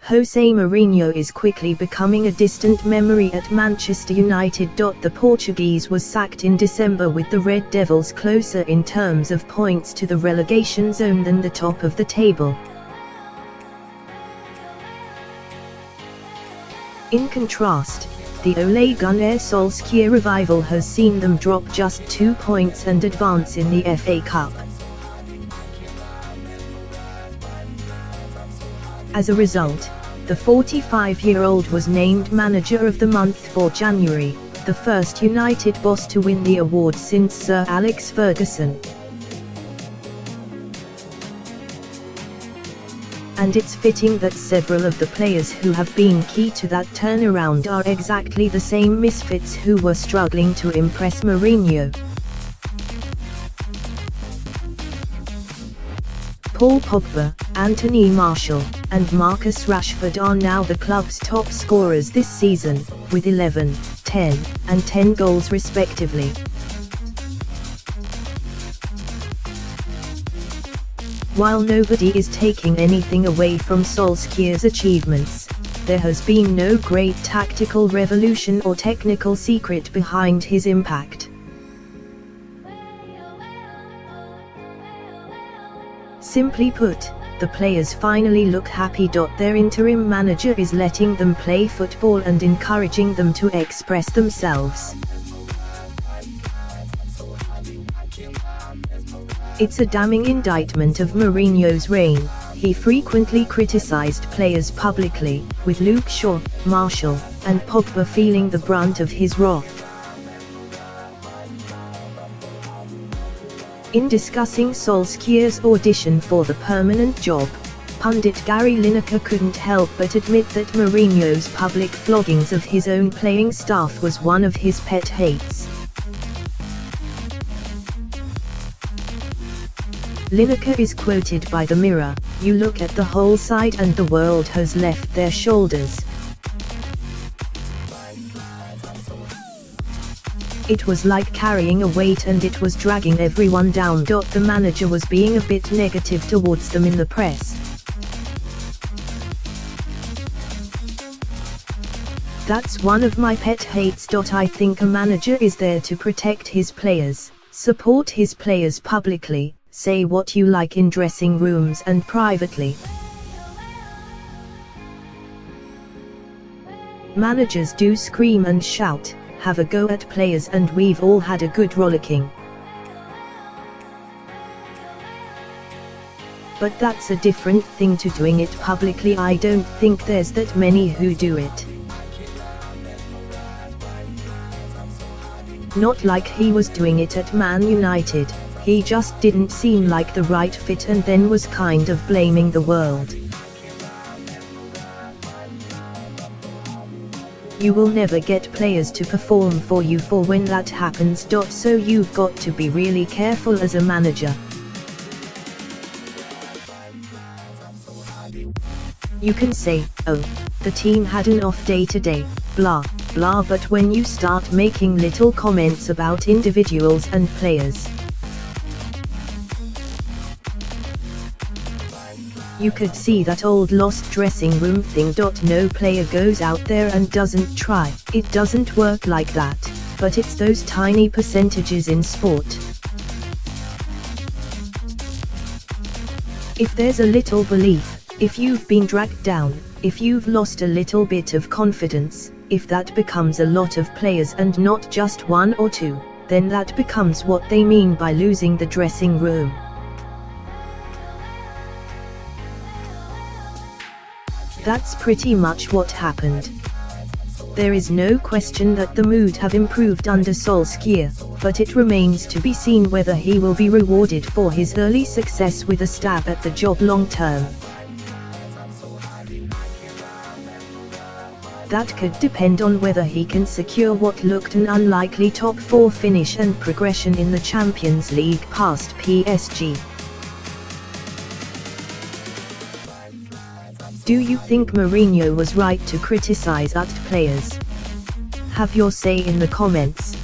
Jose Mourinho is quickly becoming a distant memory at Manchester United. The Portuguese was sacked in December with the Red Devils closer in terms of points to the relegation zone than the top of the table. In contrast, the Ole Gunnar Solskjaer revival has seen them drop just 2 points and advance in the FA Cup. As a result, the 45-year-old was named Manager of the Month for January, the first United boss to win the award since Sir Alex Ferguson. And it's fitting that several of the players who have been key to that turnaround are exactly the same misfits who were struggling to impress Mourinho. Paul Pogba, Anthony Martial, and Marcus Rashford are now the club's top scorers this season, with 11, 10, and 10 goals respectively. While nobody is taking anything away from Solskjaer's achievements, there has been no great tactical revolution or technical secret behind his impact. Simply put, the players finally look happy. Their interim manager is letting them play football and encouraging them to express themselves. It's a damning indictment of Mourinho's reign. He frequently criticised players publicly, with Luke Shaw, Martial, and Pogba feeling the brunt of his wrath. In discussing Solskjaer's audition for the permanent job, pundit Gary Lineker couldn't help but admit that Mourinho's public floggings of his own playing staff was one of his pet hates. Lineker is quoted by The Mirror, "You look at the whole side and the world has left their shoulders. It was like carrying a weight and it was dragging everyone down." The manager was being a bit negative towards them in the press. That's one of my pet hates. I think a manager is there to protect his players, support his players publicly, say what you like in dressing rooms and privately. Managers do scream and shout, have a go at players, and we've all had a good rollicking. But that's a different thing to doing it publicly. I don't think there's that many who do it. Not like he was doing it at Man United. He just didn't seem like the right fit and then was kind of blaming the world. You will never get players to perform for you for when that happens. So you've got to be really careful as a manager. You can say, "Oh, the team had an off day today, blah, blah," but when you start making little comments about individuals and players, you could see that old lost dressing room thing. No player goes out there and doesn't try. It doesn't work like that, but it's those tiny percentages in sport. If there's a little belief, if you've been dragged down, if you've lost a little bit of confidence, if that becomes a lot of players and not just one or two, then that becomes what they mean by losing the dressing room. That's pretty much what happened. There is no question that the mood have improved under Solskjaer, but it remains to be seen whether he will be rewarded for his early success with a stab at the job long term. That could depend on whether he can secure what looked an unlikely top 4 finish and progression in the Champions League past PSG. Do you think Mourinho was right to criticize players? Have your say in the comments.